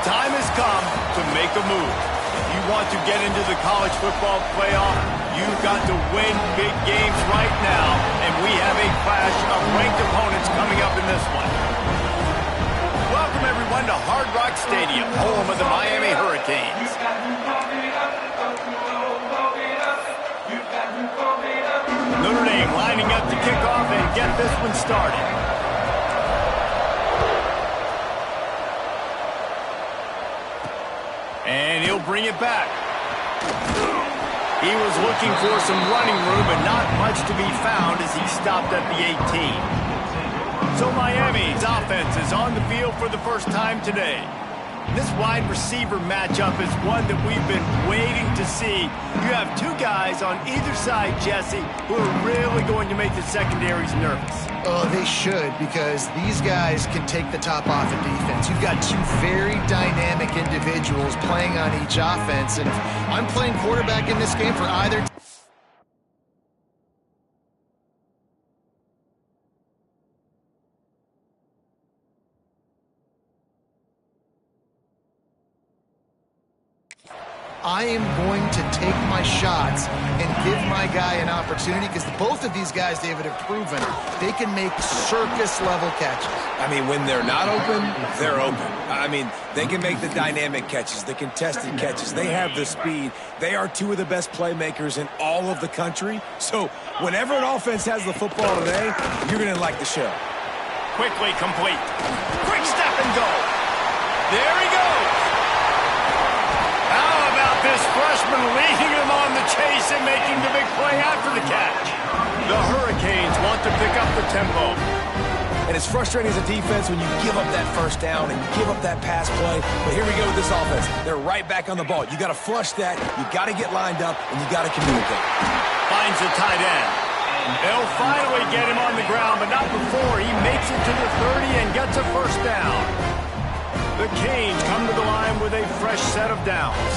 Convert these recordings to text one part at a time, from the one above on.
time has come to make a move. If you want to get into the college football playoff, you've got to win big games right now, and we have a clash of ranked opponents coming up in this one. Welcome, everyone, to Hard Rock Stadium, home of the Miami Hurricanes. Notre Dame lining up to kick off and get this one started. And he'll bring it back. He was looking for some running room, but not much to be found as he stopped at the 18. So Miami's offense is on the field for the first time today. This wide receiver matchup is one that we've been waiting to see. You have two guys on either side, Jesse, who are really going to make the secondaries nervous. Oh, they should, because these guys can take the top off of defense. You've got two very dynamic individuals playing on each offense, and if I'm playing quarterback in this game for either team, I am going to take my shots and give my guy an opportunity, because both of these guys, David, have proven they can make circus-level catches. I mean, when they're not open, they're open. I mean, they can make the dynamic catches, the contested catches. They have the speed. They are two of the best playmakers in all of the country. So whenever an offense has the football today, you're going to like the show. Quickly complete. Quick step and go. There he goes. This freshman leading him on the chase and making the big play after the catch. The Hurricanes want to pick up the tempo. And it's frustrating as a defense when you give up that first down and you give up that pass play. But here we go with this offense. They're right back on the ball. You got to flush that. You got to get lined up, and you got to communicate. Finds the tight end. They'll finally get him on the ground, but not before he makes it to the 30 and gets a first down. The Canes come to the line with a fresh set of downs.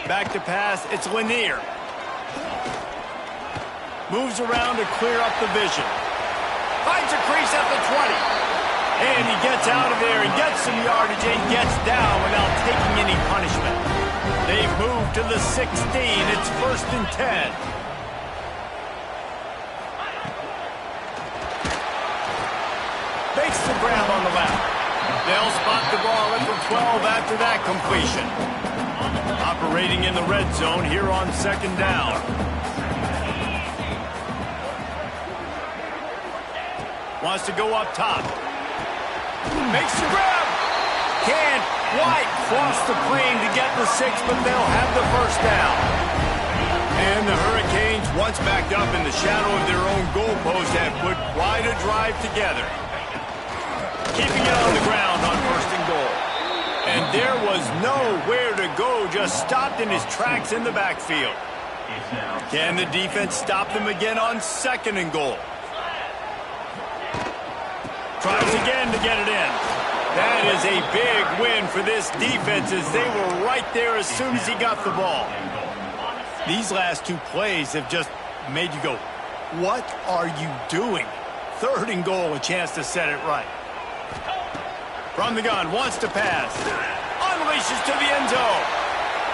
Back to pass, it's Lanier. Moves around to clear up the vision. Finds a crease at the 20. And he gets out of there and gets some yardage and gets down without taking any punishment. They've moved to the 16. It's 1st and 10. Makes the grab on the left. They'll spot the ball at the 12 after that completion. Operating in the red zone here on 2nd down. Wants to go up top. Makes the grab. Can't quite cross the plane to get the 6, but they'll have the first down. And the Hurricanes, once backed up in the shadow of their own goalpost, have put quite a drive together. Keeping it on the ground on 1st and goal. And there was nowhere to go, just stopped in his tracks in the backfield. Can the defense stop them again on 2nd and goal? Tries again to get it in. That is a big win for this defense, as they were right there as soon as he got the ball. These last two plays have just made you go, what are you doing? 3rd and goal, a chance to set it right. From the gun, wants to pass. Unleashes to the end zone.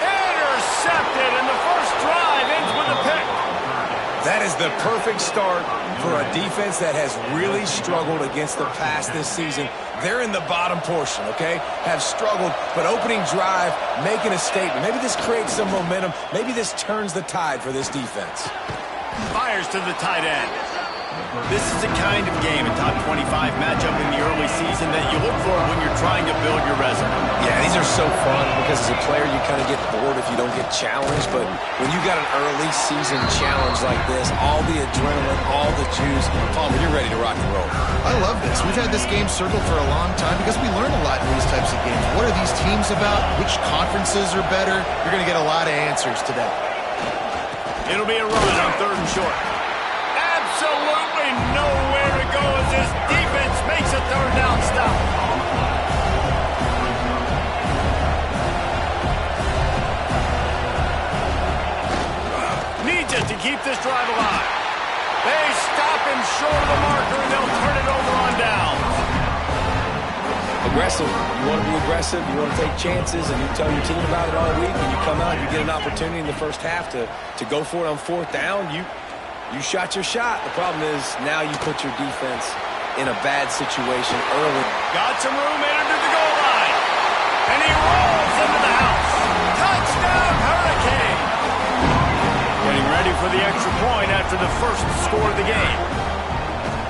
Intercepted, and the first drive ends with a pick. That is the perfect start for a defense that has really struggled against the pass this season. They're in the bottom portion, okay? Have struggled, but opening drive, making a statement. Maybe this creates some momentum. Maybe this turns the tide for this defense. Fires to the tight end. This is the kind of game, a top 25 matchup in the early season, that you look for when you're trying to build your resume. Yeah, these are so fun because as a player you kind of get bored if you don't get challenged, but when you got an early season challenge like this, all the adrenaline, all the juice, Palmer, you're ready to rock and roll. I love this. We've had this game circled for a long time because we learn a lot in these types of games. What are these teams about? Which conferences are better? You're going to get a lot of answers today. It'll be a run on 3rd and short. Absolutely nowhere to go as this defense makes a 3rd down stop. Needs it to keep this drive alive. They stop him short of the marker, and they'll turn it over on downs. A aggressive. You want to be aggressive. You want to take chances, and you tell your team about it all week, and you come out and you get an opportunity in the first half to go for it on fourth down. You shot your shot. The problem is now you put your defense in a bad situation early. Got some room, entered to the goal line. And he rolls into the house. Touchdown, Hurricane. Getting ready for the extra point after the first score of the game.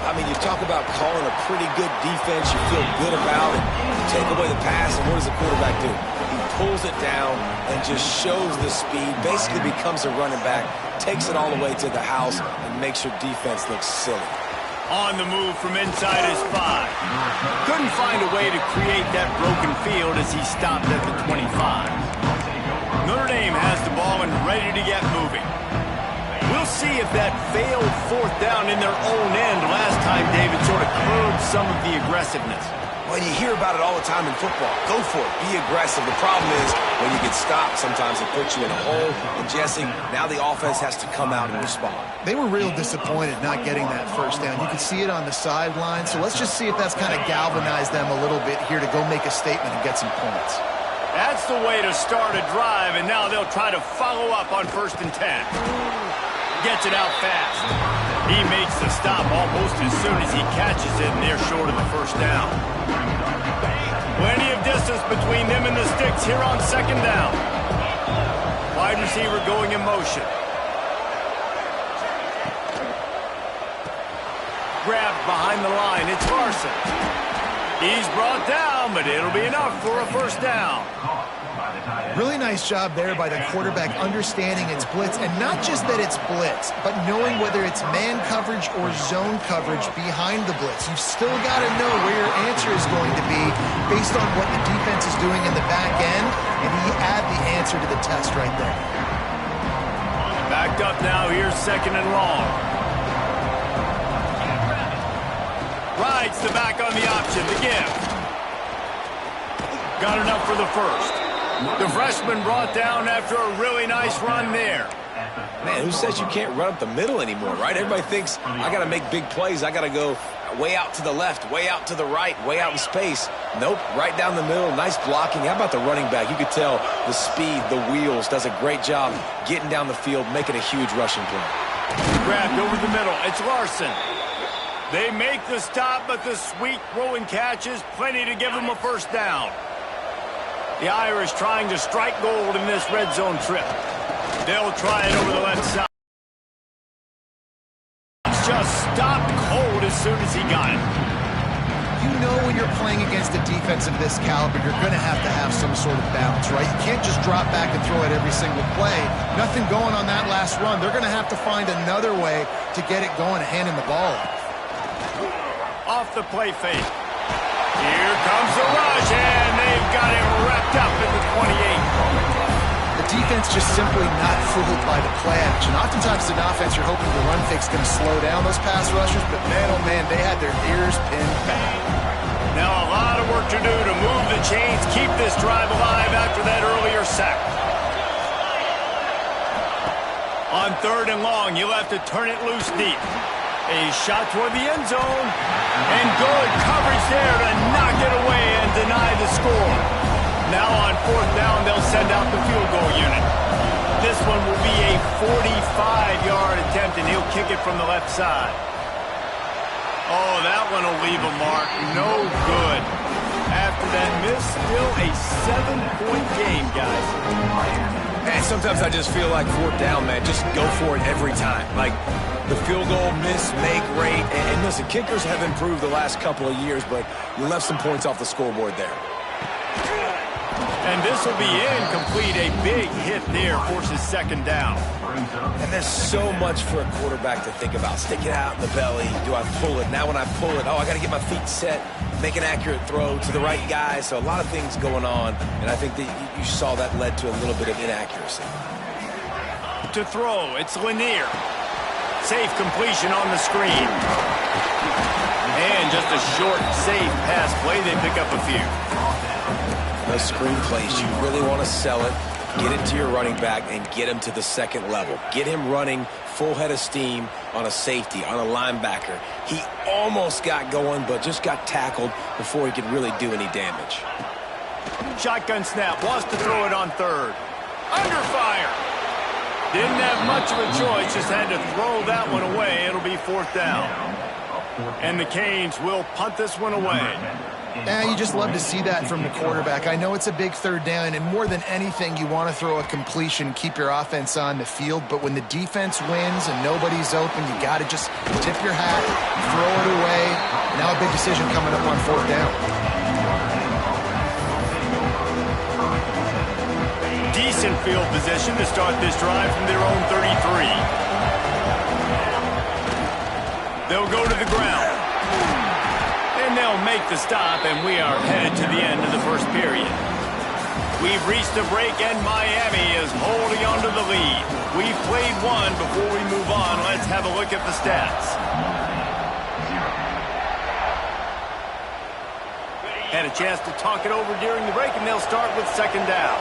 I mean, you talk about calling a pretty good defense you feel good about, and you take away the pass, and what does the quarterback do? He pulls it down and just shows the speed, basically becomes a running back, takes it all the way to the house, and makes your defense look silly. On the move from inside his 5. Couldn't find a way to create that broken field as he stopped at the 25. Notre Dame has the ball and ready to get moving. We'll see if that failed fourth down in their own end last time, David, sort of curbed some of the aggressiveness. Well, you hear about it all the time in football. Go for it. Be aggressive. The problem is when you get stopped, sometimes it puts you in a hole. And, Jesse, now the offense has to come out and respond. They were real disappointed not getting that first down. You could see it on the sideline. So let's just see if that's kind of galvanized them a little bit here to go make a statement and get some points. That's the way to start a drive, and now they'll try to follow up on 1st and 10. Gets it out fast. He makes the stop almost as soon as he catches it, and they're short of the first down. Plenty of distance between them and the sticks here on 2nd down. Wide receiver going in motion. Grabbed behind the line. It's Larson. He's brought down, but it'll be enough for a first down. Really nice job there by the quarterback understanding it's blitz, and not just that it's blitz, but knowing whether it's man coverage or zone coverage behind the blitz. You've still got to know where your answer is going to be based on what the defense is doing in the back end, and he add the answer to the test right there. Backed up now, here's 2nd and long. Rides the back on the option, the gift. Got enough for the first. The freshman brought down after a really nice run there. Man, who says you can't run up the middle anymore, right? Everybody thinks, I got to make big plays. I got to go way out to the left, way out to the right, way out in space. Nope, right down the middle. Nice blocking. How about the running back? You could tell the speed, the wheels, does a great job getting down the field, making a huge rushing play. Grabbed over the middle. It's Larson. They make the stop, but the sweet throwing catch is plenty to give them a first down. The Irish trying to strike gold in this red zone trip. They'll try it over the left side. Just stopped cold as soon as he got it. You know when you're playing against a defense of this caliber, you're going to have some sort of balance, right? You can't just drop back and throw it every single play. Nothing going on that last run. They're going to have to find another way to get it going and hand him the ball off the play fake. Here comes the rush, and they've got him wrapped up at the 28. The defense just simply not fooled by the play action. Oftentimes in offense, you're hoping the run fake's going to slow down those pass rushers, but man, oh man, they had their ears pinned back. Now a lot of work to do to move the chains, keep this drive alive after that earlier sack. On 3rd and long, you'll have to turn it loose deep. A shot toward the end zone, and good coverage there to knock it away and deny the score. Now on 4th down, they'll send out the field goal unit. This one will be a 45-yard attempt, and he'll kick it from the left side. Oh, that one will leave a mark. No good. After that miss, still a 7-point game, guys. Man, sometimes I just feel like 4th down, man. Just go for it every time. Like, the field goal, miss, make, rate. And listen, kickers have improved the last couple of years, but you left some points off the scoreboard there. And this will be incomplete. A big hit there forces 2nd down. And there's so much for a quarterback to think about. Stick it out in the belly. Do I pull it? Now when I pull it, I got to get my feet set, make an accurate throw to the right guy. So a lot of things going on, and I think that you saw that led to a little bit of inaccuracy. To throw, it's Lanier. Safe completion on the screen. And just a short, safe pass play. They pick up a few. Those screen plays, you really want to sell it. Get it to your running back and get him to the second level. Get him running full head of steam on a safety, on a linebacker. He almost got going, but just got tackled before he could really do any damage. Shotgun snap, wants to throw it on third. Under fire. Didn't have much of a choice, just had to throw that one away. It'll be fourth down. And the Canes will punt this one away. You just love to see that from the quarterback. I know it's a big third down, and more than anything, you want to throw a completion, keep your offense on the field. But when the defense wins and nobody's open, you got to just tip your hat, throw it away. Now a big decision coming up on fourth down. Decent field position to start this drive from their own 33. They'll go to the ground. And they'll make the stop, and we are headed to the end of the first period. We've reached a break, and Miami is holding on to the lead. We've played one. Before we move on, let's have a look at the stats. Had a chance to talk it over during the break, and they'll start with second down.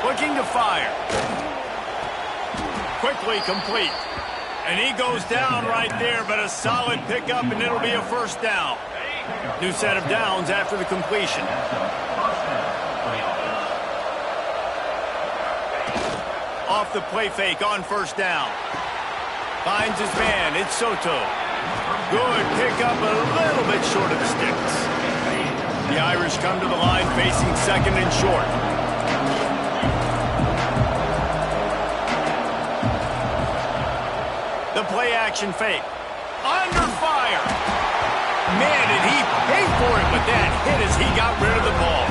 Looking to fire. Quickly complete. And he goes down right there, but a solid pickup, and it'll be a first down. New set of downs after the completion. Off the play fake on first down. Finds his man. It's Soto. Good pickup, a little bit short of the sticks. The Irish come to the line facing second and short. The play action fake. Under fire. Man, did he pay for it, but that hit as he got rid of the ball.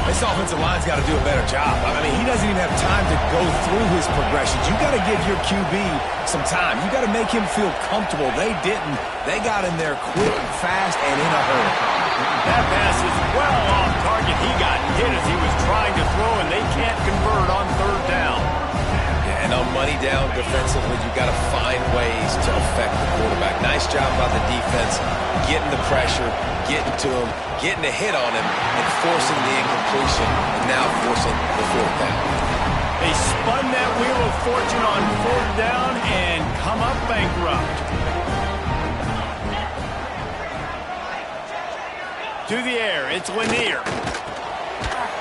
This offensive line's got to do a better job. I mean, he doesn't even have time to go through his progressions. You got to give your QB some time. You got to make him feel comfortable. They didn't. They got in there quick, fast, and in a hurry. That pass is well off target. He got hit as he was trying to throw, and they can't convert on third down. And on money down defensively, you've got to find ways to affect the quarterback. Nice job by the defense, getting the pressure, getting to him, getting a hit on him, and forcing the incompletion, and now forcing the fourth down. They spun that wheel of fortune on fourth down and come up bankrupt. To the air, it's Lanier.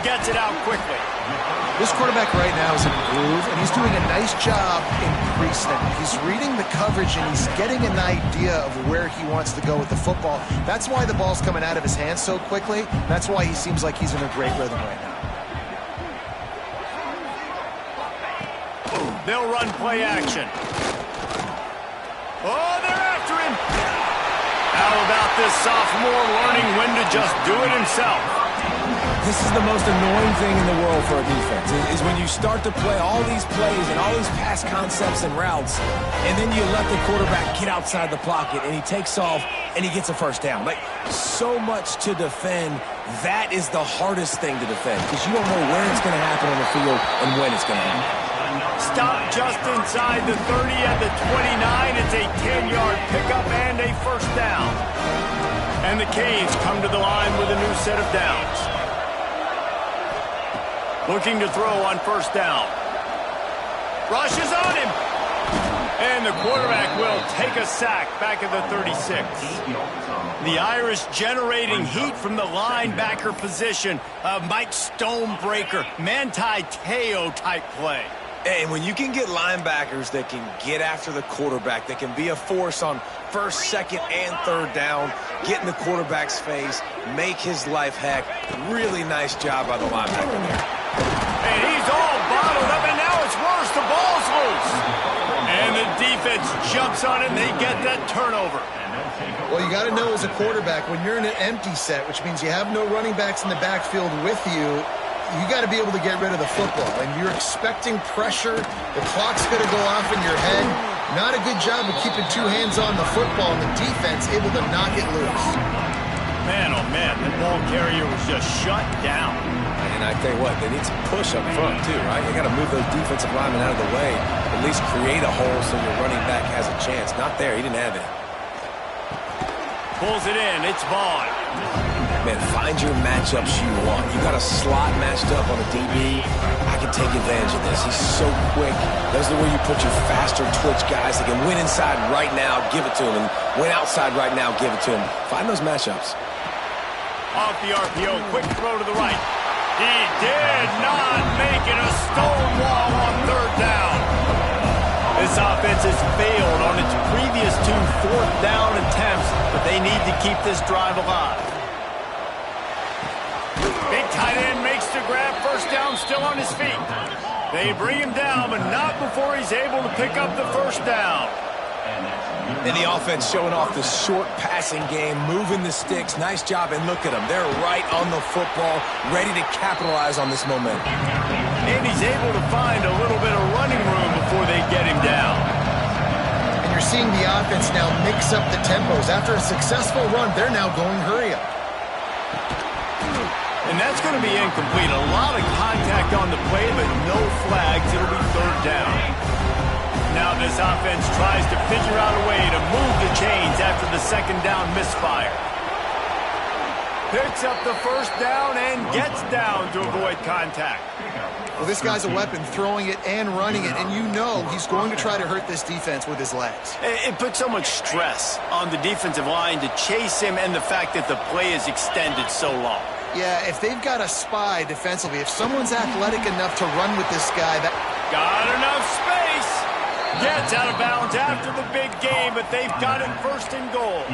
Gets it out quickly. This quarterback right now is in a groove, and he's doing a nice job increasing it. He's reading the coverage, and he's getting an idea of where he wants to go with the football. That's why the ball's coming out of his hands so quickly. That's why he seems like he's in a great rhythm right now. They'll run play action. Oh, they're after him. How about this sophomore learning when to just do it himself? This is the most annoying thing in the world for a defense, is when you start to play all these plays and all these pass concepts and routes, and then you let the quarterback get outside the pocket, and he takes off, and he gets a first down. Like, so much to defend. That is the hardest thing to defend, because you don't know where it's going to happen on the field and when it's going to happen. Stop just inside the 30 at the 29. It's a 10-yard pickup and a first down. And the Canes come to the line with a new set of downs. Looking to throw on first down. Rushes on him. And the quarterback will take a sack back at the 36. The Irish generating heat from the linebacker position. Mike Stonebreaker, Manti Te'o type play. And when you can get linebackers that can get after the quarterback, that can be a force on first, second, and third down, get in the quarterback's face, make his life heck. Really nice job by the linebacker there. And he's all bottled up, and now it's worse. The ball's loose. And the defense jumps on it, and they get that turnover. Well, you got to know as a quarterback, when you're in an empty set, which means you have no running backs in the backfield with you, you got to be able to get rid of the football. And you're expecting pressure. The clock's going to go off in your head. Not a good job of keeping two hands on the football, and the defense able to knock it loose. Man, oh man, that ball carrier was just shut down. And I tell you what, they need some push up front too, right? You got to move those defensive linemen out of the way, at least create a hole so your running back has a chance. Not there, he didn't have it. Pulls it in, it's Vaughn. man, find your matchups you want. You got a slot matched up on a DB. I can take advantage of this. He's so quick. Those are where you put your faster twitch guys that can win inside right now, give it to him, and win outside right now, give it to him. Find those matchups. Off the RPO, quick throw to the right. He did not make it. A stone wall on third down. This offense has failed on its previous 2 fourth down attempts, but they need to keep this drive alive. Big tight end makes the grab. First down, still on his feet. They bring him down, but not before he's able to pick up the first down. And the offense showing off the short passing game, moving the sticks. Nice job, and look at them. They're right on the football, ready to capitalize on this momentum. And he's able to find a little bit of running room before they get him down. And you're seeing the offense now mix up the tempos. After a successful run, they're now going hurry up. And that's going to be incomplete. A lot of contact on the play, but no flags. It'll be third down. Now this offense tries to figure out a way to move the chains after the second down misfire. Picks up the first down and gets down to avoid contact. Well, this guy's a weapon, throwing it and running it, and you know he's going to try to hurt this defense with his legs. It puts so much stress on the defensive line to chase him, and the fact that the play is extended so long. Yeah, if they've got a spy defensively, if someone's athletic enough to run with this guy, that got enough space. Gets out of bounds after the big game, but they've got it first and goal.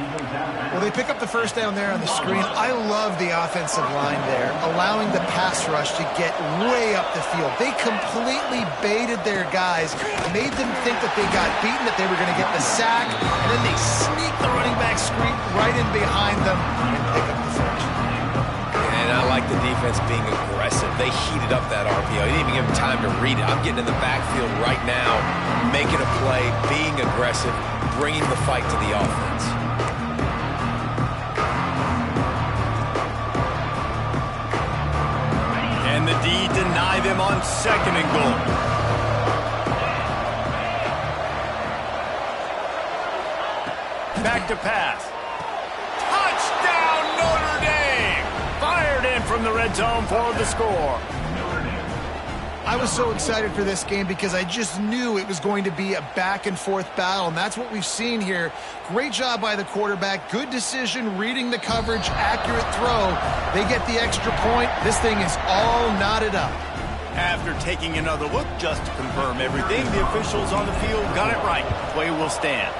Well, they pick up the first down there on the screen. I love the offensive line there, allowing the pass rush to get way up the field. They completely baited their guys, made them think that they got beaten, that they were going to get the sack, and then they sneak the running back screen right in behind them and pick up the first. And I like the defense being aggressive. They heated up that RPO. They didn't even give him time to read it. I'm getting in the backfield right now, making a play, being aggressive, bringing the fight to the offense. And the D deny them on second and goal. Back to pass. Touchdown, Notre Dame! Fired in from the red zone for the score. I was so excited for this game because I just knew it was going to be a back-and-forth battle, and that's what we've seen here. Great job by the quarterback. Good decision, reading the coverage, accurate throw. They get the extra point. This thing is all knotted up. After taking another look just to confirm everything, the officials on the field got it right. Play will stand.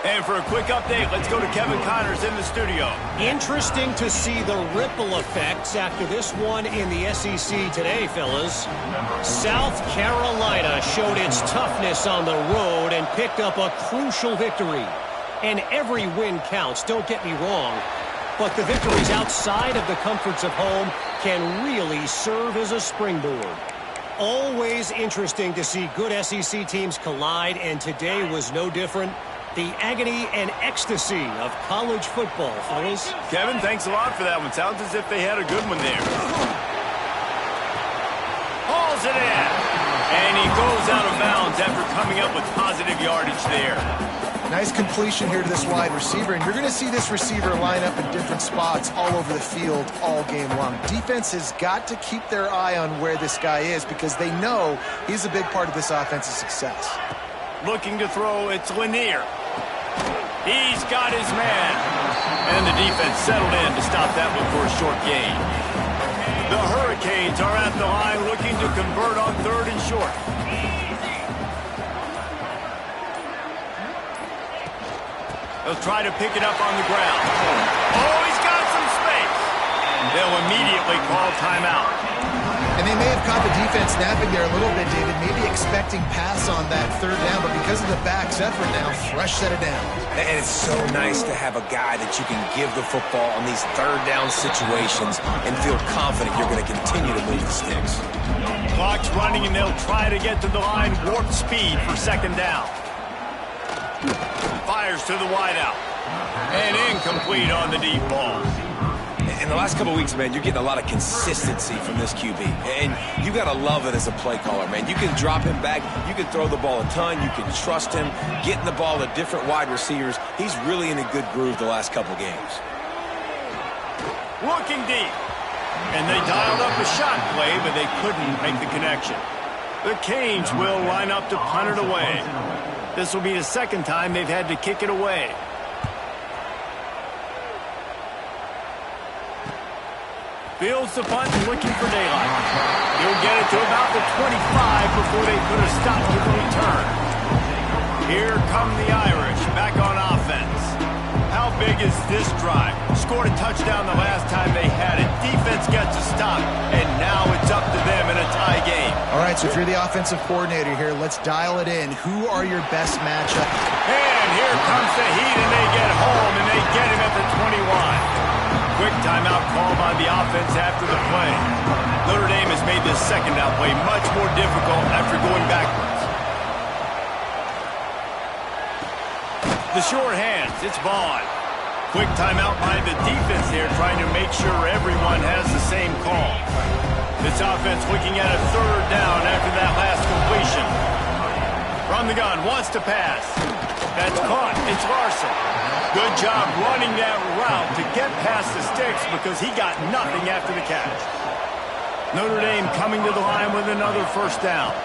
And for a quick update, let's go to Kevin Connors in the studio. Interesting to see the ripple effects after this one in the SEC today, fellas. South Carolina showed its toughness on the road and picked up a crucial victory. And every win counts, don't get me wrong. But the victories outside of the comforts of home can really serve as a springboard. Always interesting to see good SEC teams collide, and today was no different. The agony and ecstasy of college football, fellas. Kevin, thanks a lot for that one. Sounds as if they had a good one there. Hauls it in. And he goes out of bounds after coming up with positive yardage there. Nice completion here to this wide receiver, and you're going to see this receiver line up in different spots all over the field all game long. Defense has got to keep their eye on where this guy is because they know he's a big part of this offense's success. Looking to throw, it's Lanier. He's got his man. And the defense settled in to stop that one for a short gain. The Hurricanes are at the line looking to convert on third and short. They'll try to pick it up on the ground. Oh, he's got some space. They'll immediately call timeout. And they may have caught the defense napping there a little bit, David, maybe expecting pass on that third down, but because of the back's effort now, fresh set of downs. And it's so nice to have a guy that you can give the football on these third down situations and feel confident you're going to continue to move the sticks. Clock's running, and they'll try to get to the line, warp speed for second down. Fires to the wideout. And incomplete on the deep ball. In the last couple of weeks, man, you're getting a lot of consistency from this QB. And you got to love it as a play caller, man. You can drop him back. You can throw the ball a ton. You can trust him. Getting the ball to different wide receivers. He's really in a good groove the last couple games. Looking deep. And they dialed up a shot play, but they couldn't make the connection. The Canes will line up to punt it away. This will be the second time they've had to kick it away. Fields the punt and looking for daylight. He'll get it to about the 25 before they put a stop to the return. Here come the Irish back on offense. How big is this drive? Scored a touchdown the last time they had it. Defense gets a stop, and now it's up to them in a tie game. All right, so if you're the offensive coordinator here, let's dial it in. Who are your best matchup? And here comes the heat, and they get home, and they get him at the 21. Quick timeout call by the offense after the play. Notre Dame has made this second down play much more difficult after going backwards. The short hands, it's Vaughn. Quick timeout by the defense here, trying to make sure everyone has the same call. This offense looking at a third down after that last completion. From the gun, wants to pass. That's caught, it's Larson. Good job running that route to get past the sticks because he got nothing after the catch. Notre Dame coming to the line with another first down.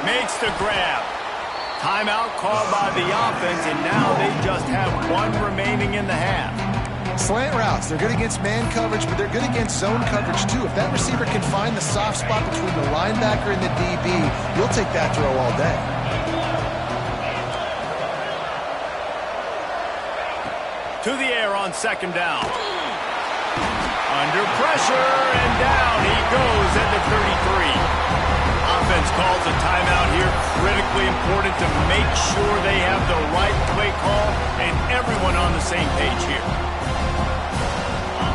Makes the grab. Timeout called by the offense, and now they just have one remaining in the half. Slant routes, they're good against man coverage, but they're good against zone coverage too. If that receiver can find the soft spot between the linebacker and the DB, you'll take that throw all day. To the air on second down. Under pressure, and down he goes at the 33. Offense calls a timeout here. Critically important to make sure they have the right play call and everyone on the same page here.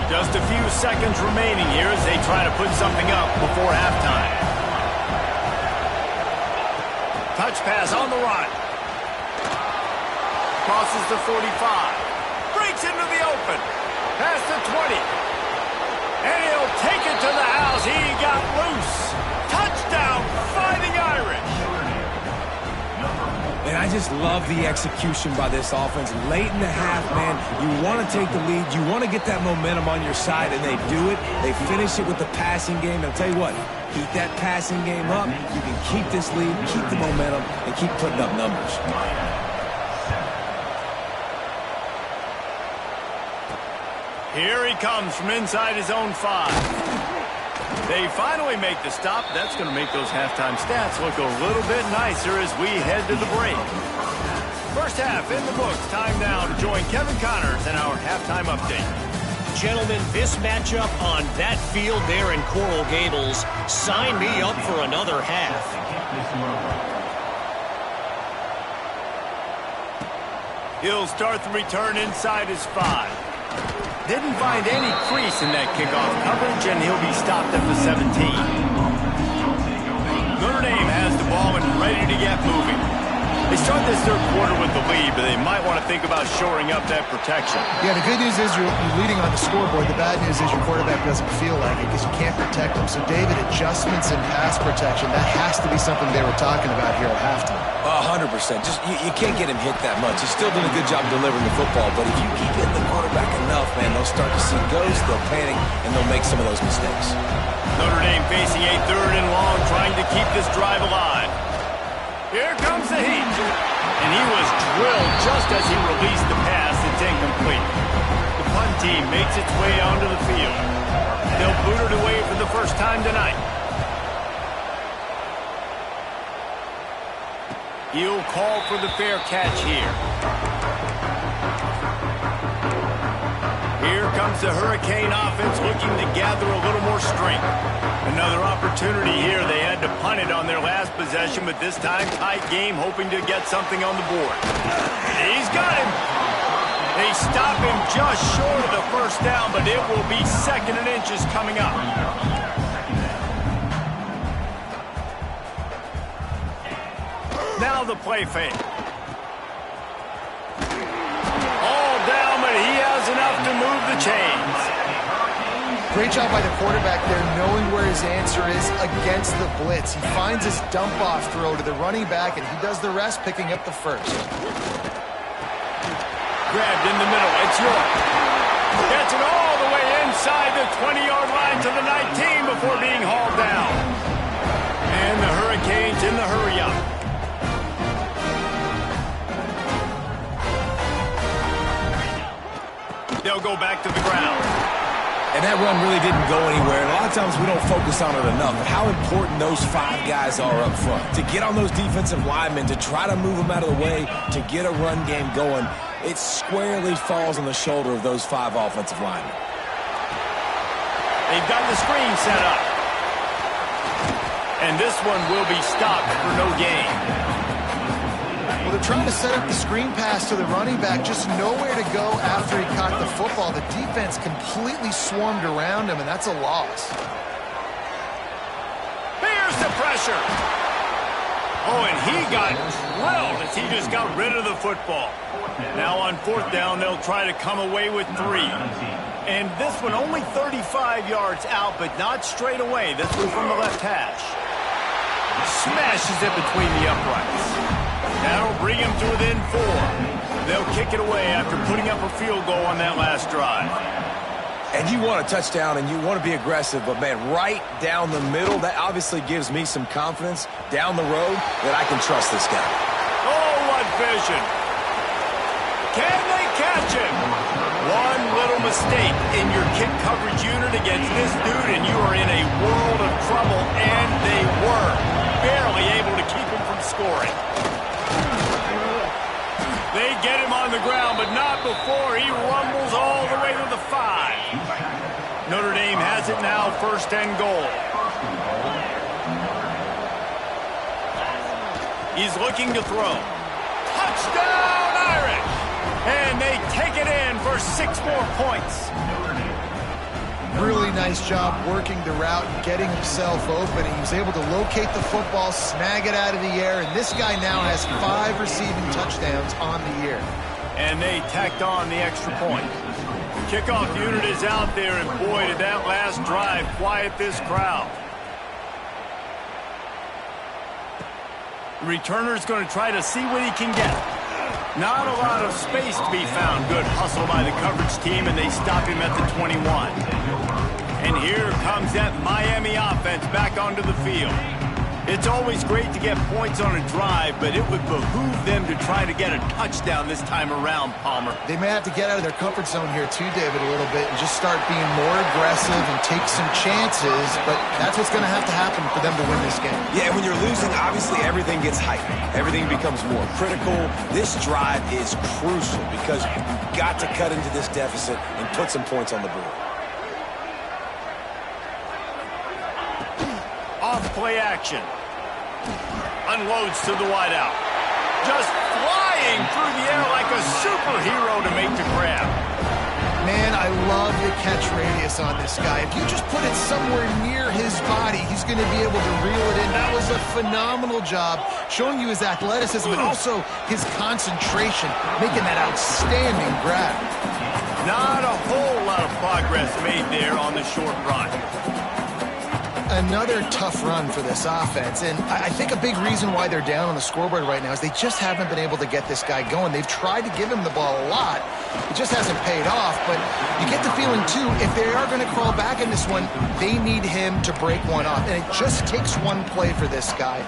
Just a few seconds remaining here as they try to put something up before halftime. Touch pass on the run. Crosses the 45. Breaks into the open. Past the 20. And he'll take it to the house. He got loose. Touchdown, Fighting Irish. And I just love the execution by this offense. Late in the half, man, you want to take the lead. You want to get that momentum on your side, and they do it. They finish it with the passing game. And I'll tell you what, keep that passing game up. You can keep this lead, keep the momentum, and keep putting up numbers. Here he comes from inside his own 5. They finally make the stop. That's going to make those halftime stats look a little bit nicer as we head to the break. First half in the books. Time now to join Kevin Connors in our halftime update. Gentlemen, this matchup on that field there in Coral Gables, sign me up for another half. He'll start the return inside his 5. Didn't find any crease in that kickoff coverage, and he'll be stopped at the 17. Notre Dame has the ball and ready to get moving. They start this third quarter with the lead, but they might want to think about shoring up that protection. Yeah, the good news is you're leading on the scoreboard. The bad news is your quarterback doesn't feel like it because you can't protect him. So, David, adjustments in pass protection, that has to be something they were talking about here at halftime. 100%. Just you can't get him hit that much. He's still doing a good job delivering the football, but if you keep hitting the quarterback enough, man, they'll start to see ghosts, they'll panic, and they'll make some of those mistakes. Notre Dame facing a third and long, trying to keep this drive alive. Here comes the heat. And he was drilled just as he released the pass. It's incomplete. The punt team makes its way onto the field. They'll boot it away for the first time tonight. He'll call for the fair catch here. Here comes the Hurricane offense looking to gather a little more strength. Another opportunity here. They had to punt it on their last possession, but this time tight game, hoping to get something on the board. He's got him. They stop him just short of the first down, but it will be second and inches coming up. Now the play fake. All down, but he has enough to move the chains. Great job by the quarterback there, knowing where his answer is against the blitz. He finds his dump-off throw to the running back, and he does the rest, picking up the first. Grabbed in the middle. It's York. Gets it all the way inside. inside the 20-yard line to the 19 before being hauled down. And the Hurricanes in the hurry-up. They'll go back to the ground. And that run really didn't go anywhere. And a lot of times we don't focus on it enough. But how important those 5 guys are up front. To get on those defensive linemen, to try to move them out of the way, to get a run game going, it squarely falls on the shoulder of those 5 offensive linemen. They've got the screen set up. And this one will be stopped for no gain. Well, they're trying to set up the screen pass to the running back, just nowhere to go after he caught the football. The defense completely swarmed around him, and that's a loss. Here's the pressure. Oh, and he got drilled as he just got rid of the football. Now on 4th down, they'll try to come away with 3. And this one only 35 yards out, but not straight away. This one from the left hash. Smashes it between the uprights. That'll bring him to within 4. They'll kick it away after putting up a field goal on that last drive. And you want a touchdown and you want to be aggressive, but man, right down the middle, that obviously gives me some confidence down the road that I can trust this guy. Oh, what vision. Can they catch him? One little mistake in your kick coverage unit against this dude, and you are in a world of trouble, and they were barely able to keep him from scoring. They get him on the ground, but not before he rumbles all the way to the 5. Notre Dame has it now, 1st and goal. He's looking to throw. Touchdown, Irish! And they take it in for 6 more points. Really nice job working the route and getting himself open. He was able to locate the football, snag it out of the air, and this guy now has 5 receiving touchdowns on the year. And they tacked on the extra point. The kickoff unit is out there, and boy, did that last drive quiet this crowd. The returner's going to try to see what he can get. Not a lot of space to be found. Good hustle by the coverage team, and they stop him at the 21. And here comes that Miami offense back onto the field. It's always great to get points on a drive, but it would behoove them to try to get a touchdown this time around, Palmer. They may have to get out of their comfort zone here too, David, a little bit and just start being more aggressive and take some chances, but that's what's going to happen for them to win this game. Yeah, when you're losing, obviously everything gets heightened. Everything becomes more critical. This drive is crucial because you've got to cut into this deficit and put some points on the board. Off-play action. Unloads to the wideout. Just flying through the air like a superhero to make the grab. Man, I love the catch radius on this guy. If you just put it somewhere near his body, he's going to be able to reel it in. That was a phenomenal job, showing you his athleticism and also his concentration, making that outstanding grab. Not a whole lot of progress made there on the short run. Another tough run for this offense, and I think a big reason why they're down on the scoreboard right now is they just haven't been able to get this guy going. They've tried to give him the ball a lot. It just hasn't paid off, but you get the feeling, too, if they are going to crawl back in this one, they need him to break one off, and it just takes one play for this guy.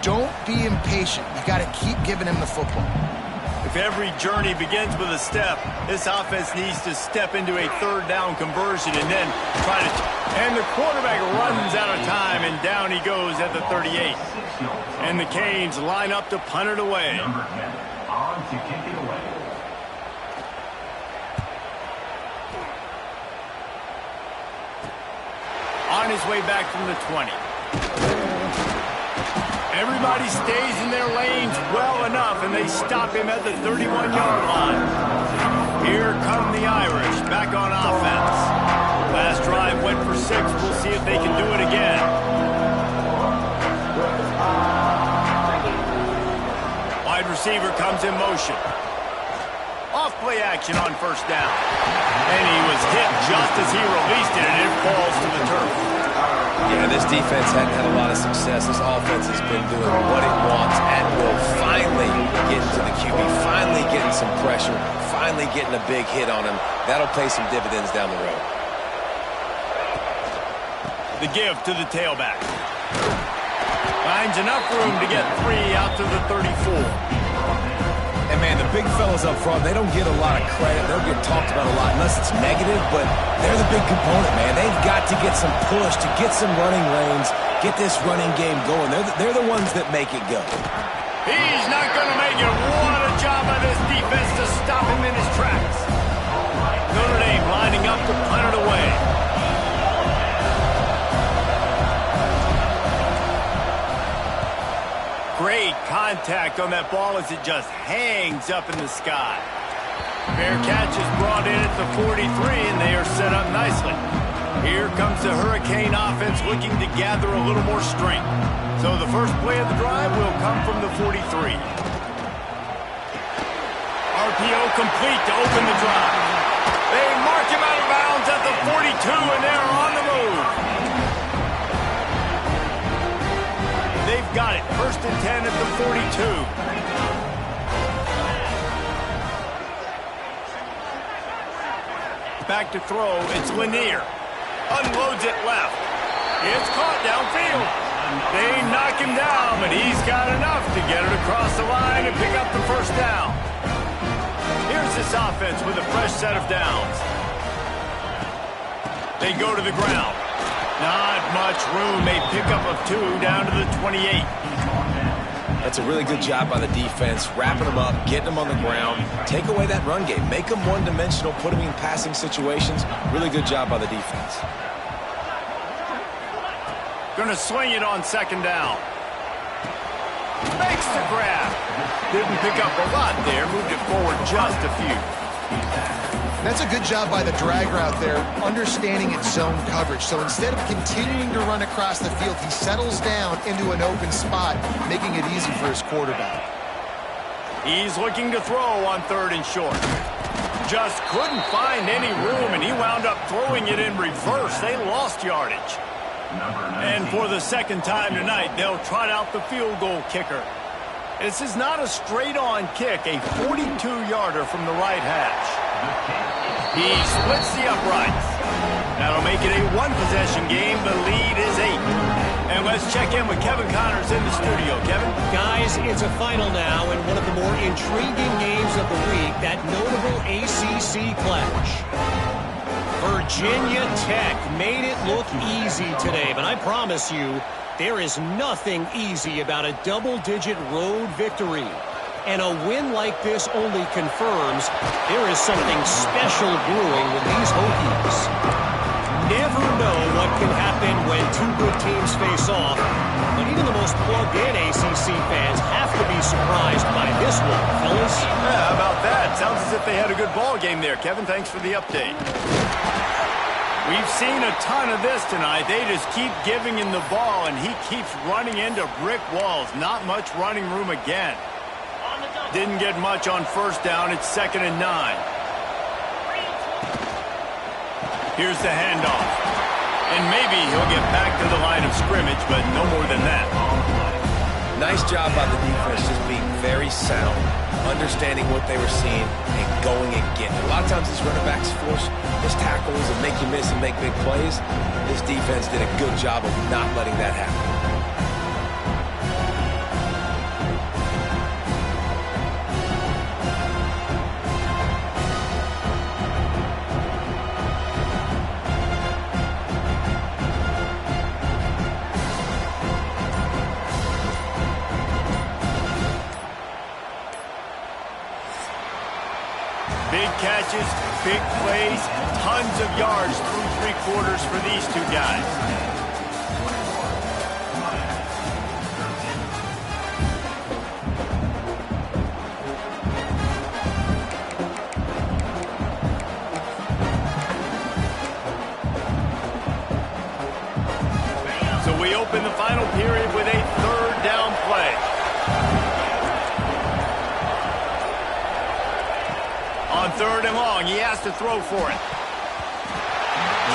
Don't be impatient. You got to keep giving him the football. If every journey begins with a step, this offense needs to step into a 3rd down conversion and then try to... And the quarterback runs out of time, and down he goes at the 38. And the Canes line up to punt it away. On his way back from the 20. Everybody stays in their lanes well enough, and they stop him at the 31-yard line. Here come the Irish back on offense. Last drive went for 6. We'll see if they can do it again. Wide receiver comes in motion. Off-play action on 1st down. And he was hit just as he released it, and it falls to the turf. Yeah, this defense hadn't had a lot of success. This offense has been doing what it wants and will finally get into the QB, finally getting some pressure, finally getting a big hit on him. That'll pay some dividends down the road. The give to the tailback. Finds enough room to get 3 out to the 34. And, man, the big fellas up front, they don't get a lot of credit. They'll get talked about a lot unless it's negative, but they're the big component, man. They've got to get some push, to get some running lanes, get this running game going. They're the ones that make it go. He's not going to make it. What a job by this defense to stop him in his tracks. Notre Dame lining up to punt it away. Great contact on that ball as it just hangs up in the sky. Fair catch is brought in at the 43, and they are set up nicely. Here comes the Hurricane offense looking to gather a little more strength. So the first play of the drive will come from the 43. RPO complete to open the drive. They mark him out of bounds at the 42, and they're on the move. They've got it. 1st and 10 at the 42. Back to throw. It's Lanier. Unloads it left. It's caught downfield. They knock him down, but he's got enough to get it across the line and pick up the first down. Here's this offense with a fresh set of downs. They go to the ground. Not much room. A pickup of 2 down to the 28. That's a really good job by the defense, wrapping them up, getting them on the ground. Take away that run game. Make them one-dimensional, put them in passing situations. Really good job by the defense. Going to swing it on 2nd down. Makes the grab. Didn't pick up a lot there. Moved it forward just a few. That's a good job by the drag route there, understanding its zone coverage. So instead of continuing to run across the field, he settles down into an open spot, making it easy for his quarterback. He's looking to throw on 3rd and short. Just couldn't find any room, and he wound up throwing it in reverse. They lost yardage. And for the 2nd time tonight, they'll trot out the field goal kicker. This is not a straight-on kick, a 42-yarder from the right hash. He splits the uprights. That'll make it a 1-possession game. The lead is 8. And let's check in with Kevin Connors in the studio. Kevin? Guys, it's a final now in one of the more intriguing games of the week, that notable ACC clash. Virginia Tech made it look easy today, but I promise you, there is nothing easy about a double-digit road victory. And a win like this only confirms there is something special brewing with these Hokies. Never know what can happen when 2 good teams face off, but even the most plugged-in ACC fans have to be surprised by this one, fellas. Yeah, how about that? Sounds as if they had a good ball game there. Kevin, thanks for the update. We've seen a ton of this tonight. They just keep giving him the ball, and he keeps running into brick walls. Not much running room again. Didn't get much on 1st down. It's 2nd and 9. Here's the handoff. And maybe he'll get back to the line of scrimmage, but no more than that. Nice job by the defense, just being very sound, understanding what they were seeing, and going and getting it. A lot of times these running backs force missed tackles and make you miss and make big plays. This defense did a good job of not letting that happen. Big catches, big plays, tons of yards through 3 quarters for these 2 guys. So we open the final period with a 3rd down play. On 3rd and long, he has to throw for it.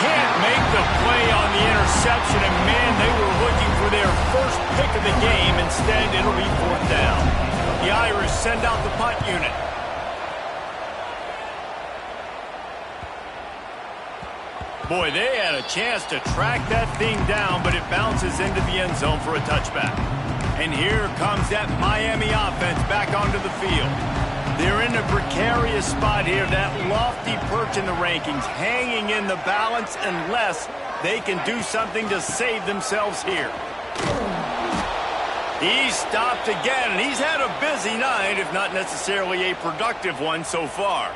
Can't make the play on the interception, and man, they were looking for their first pick of the game. Instead, it'll be 4th down. The Irish send out the punt unit. Boy, they had a chance to track that thing down, but it bounces into the end zone for a touchback. And here comes that Miami offense back onto the field. They're in a precarious spot here, that lofty perch in the rankings, hanging in the balance unless they can do something to save themselves here. He's stopped again, and he's had a busy night, if not necessarily a productive one so far.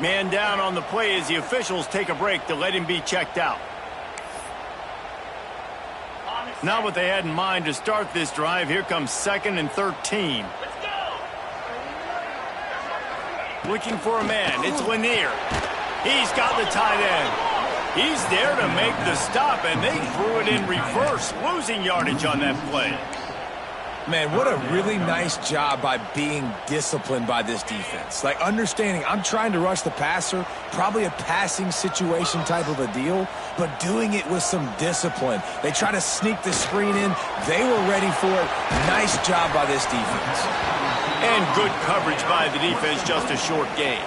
Man down on the play as the officials take a break to let him be checked out. Not what they had in mind to start this drive. Here comes 2nd and 13. Looking for a man. It's Lanier. He's got the tight end. He's there to make the stop, and they threw it in reverse, losing yardage on that play. Man, what a really nice job by being disciplined by this defense. Like, understanding I'm trying to rush the passer, probably a passing situation type of a deal, but doing it with some discipline. They try to sneak the screen in. They were ready for it. Nice job by this defense. And good coverage by the defense, just a short gain.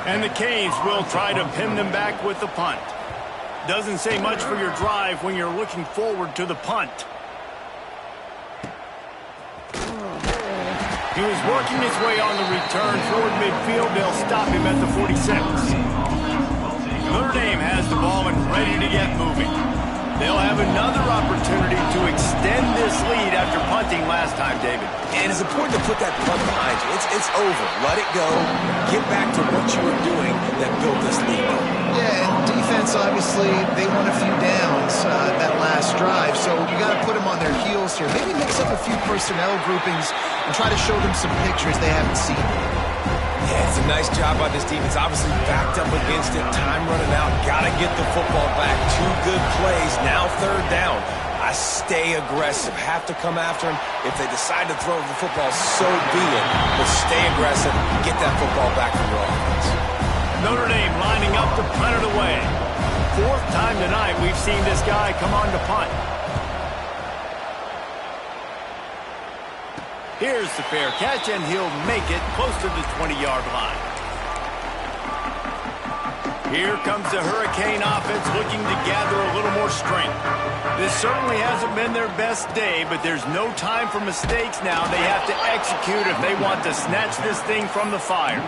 And the Canes will try to pin them back with the punt. Doesn't say much for your drive when you're looking forward to the punt. He was working his way on the return toward midfield. They'll stop him at the 46. Notre Dame has the ball and ready to get moving. They'll have another opportunity to extend this lead after punting last time, David. And it's important to put that punt behind you. It's over. Let it go. Get back to what you were doing that built this lead. Yeah, and defense, obviously, they won a few downs that last drive, so you got to put them on their heels here. Maybe mix up a few personnel groupings and try to show them some pictures they haven't seen. Yeah, it's a nice job by this defense. Obviously backed up against it. Time running out. Got to get the football back. 2 good plays. Now 3rd down. I stay aggressive. Have to come after him. If they decide to throw the football, so be it. But stay aggressive. Get that football back from your offense. Notre Dame lining up to punt it away. 4th time tonight we've seen this guy come on to punt. Here's the fair catch, and he'll make it close to the 20-yard line. Here comes the Hurricane offense looking to gather a little more strength. This certainly hasn't been their best day, but there's no time for mistakes now. They have to execute if they want to snatch this thing from the fire.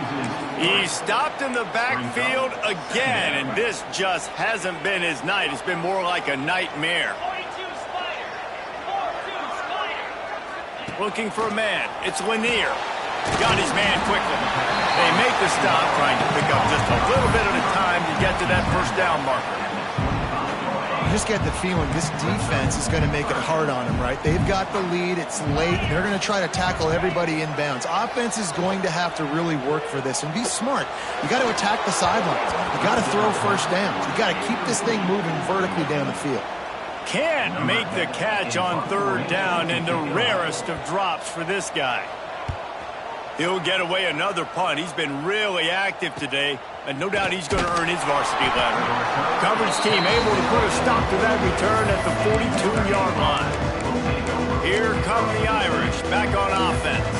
He's stopped in the backfield again, and this just hasn't been his night. It's been more like a nightmare. Looking for a man. It's Lanier. Got his man quickly. They make the stop, trying to pick up just a little bit at a time to get to that 1st down marker. You just get the feeling this defense is going to make it hard on them, right? They've got the lead. It's late. They're going to try to tackle everybody inbounds. Offense is going to have to really work for this and be smart. You got to attack the sidelines. You got to throw 1st downs. You got to keep this thing moving vertically down the field. Can't make the catch on 3rd down, and the rarest of drops for this guy. He'll get away another punt. He's been really active today, and no doubt he's going to earn his varsity letter. Coverage team able to put a stop to that return at the 42-yard line. Here come the Irish back on offense.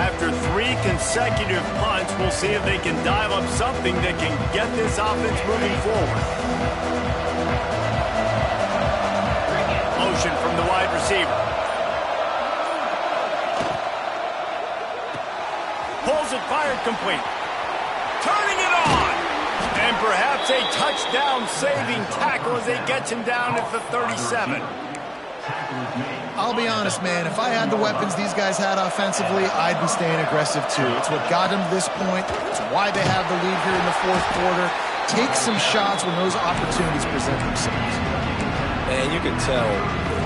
After 3 consecutive punts, we'll see if they can dial up something that can get this offense moving forward. Motion from the wide receiver. Pulls it, fired, complete. Turning it on. And perhaps a touchdown-saving tackle as they gets him down at the 37. I'll be honest, man. If I had the weapons these guys had offensively, I'd be staying aggressive too. It's what got them to this point. It's why they have the lead here in the 4th quarter. Take some shots when those opportunities present themselves. And you can tell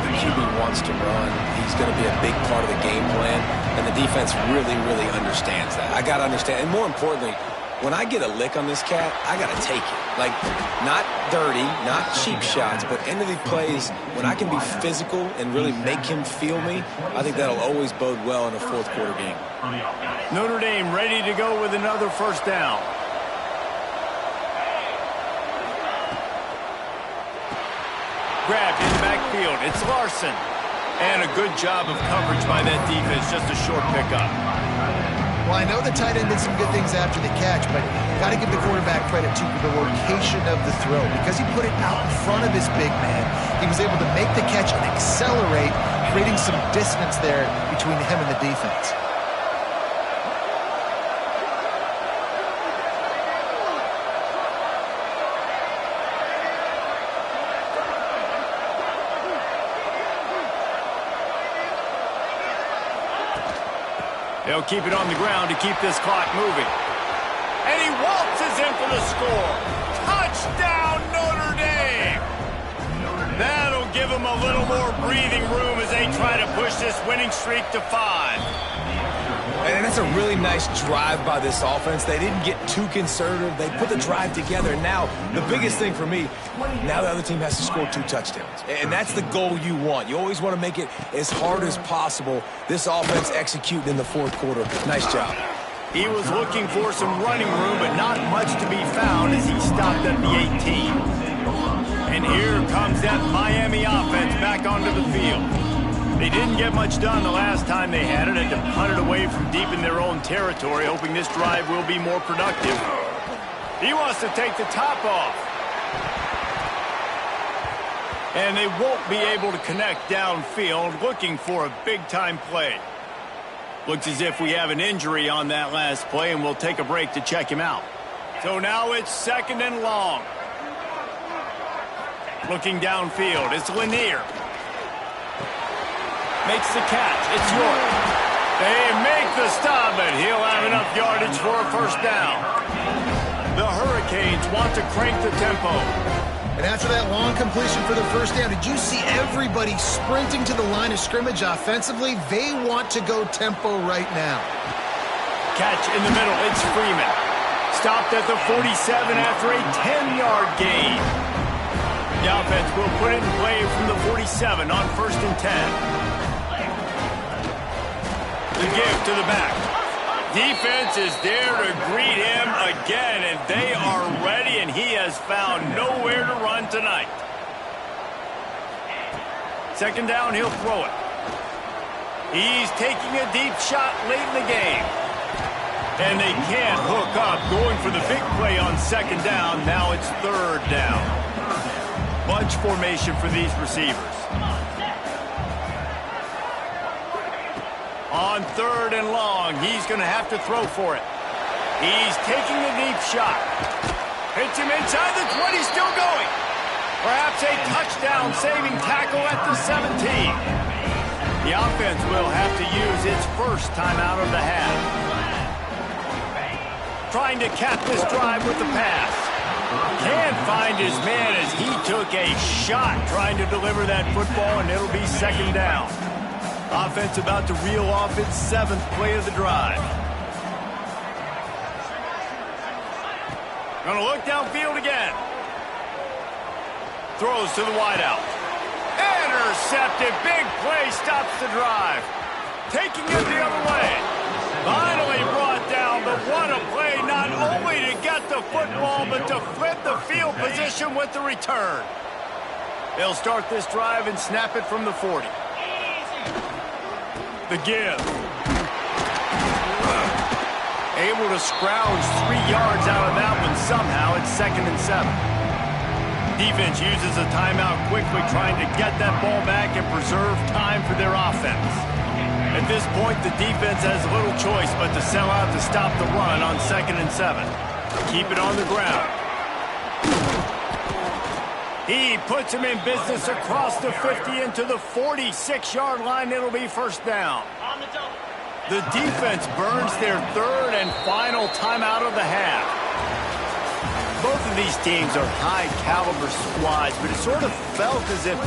the QB wants to run. He's going to be a big part of the game plan, and the defense really, really understands that. I got to understand, and more importantly, when I get a lick on this cat, I got to take it. Like, not dirty, not cheap shots, but end of the plays, when I can be physical and really make him feel me, I think that'll always bode well in a 4th quarter game. Notre Dame ready to go with another 1st down. Grabbed in the backfield. It's Larson. And a good job of coverage by that defense. Just a short pickup. Well, I know the tight end did some good things after the catch, but got to give the quarterback credit, too, for the location of the throw. Because he put it out in front of his big man, he was able to make the catch and accelerate, creating some distance there between him and the defense. They'll keep it on the ground to keep this clock moving. And he waltzes in for the score. Touchdown, Notre Dame! That'll give them a little more breathing room as they try to push this winning streak to 5. And that's a really nice drive by this offense. They didn't get too conservative. They put the drive together. Now, the biggest thing for me, now the other team has to score 2 touchdowns. And that's the goal you want. You always want to make it as hard as possible. This offense executing in the fourth quarter. Nice job. He was looking for some running room, but not much to be found as he stopped at the 18. And here comes that Miami offense back onto the field. They didn't get much done the last time they had it, and to punt it away from deep in their own territory, hoping this drive will be more productive. He wants to take the top off. And they won't be able to connect downfield, looking for a big-time play. Looks as if we have an injury on that last play, and we'll take a break to check him out. So now it's 2nd and long. Looking downfield, it's Lanier. Makes the catch. It's York. They make the stop, but he'll have enough yardage for a first down. The Hurricanes want to crank the tempo. And after that long completion for the first down, did you see everybody sprinting to the line of scrimmage offensively? They want to go tempo right now. Catch in the middle. It's Freeman. Stopped at the 47 after a 10-yard gain. The offense will put it in play from the 47 on 1st and 10. The give to the back. Defense is there to greet him again, and they are ready, and he has found nowhere to run tonight. 2nd down, he'll throw it. He's taking a deep shot late in the game. And they can't hook up, going for the big play on 2nd down. Now it's 3rd down. Bunch formation for these receivers. On 3rd and long, he's going to have to throw for it. He's taking a deep shot. Hits him inside the 20, still going. Perhaps a touchdown-saving tackle at the 17. The offense will have to use its first timeout of the half. Trying to cap this drive with the pass. Can't find his man as he took a shot trying to deliver that football, and it'll be 2nd down. Offense about to reel off its 7th play of the drive. Gonna look downfield again. Throws to the wideout. Intercepted. Big play stops the drive. Taking it the other way. Finally brought down, but what a play, not only to get the football, but to flip the field position with the return. They'll start this drive and snap it from the 40. The give. Able to scrounge 3 yards out of that one somehow. It's 2nd and 7. Defense uses a timeout quickly, trying to get that ball back and preserve time for their offense. At this point, the defense has little choice but to sell out to stop the run on 2nd and 7. Keep it on the ground. He puts him in business across the 50 into the 46-yard line. It'll be 1st down. The defense burns their 3rd and final timeout of the half. Both of these teams are high-caliber squads, but it sort of felt as if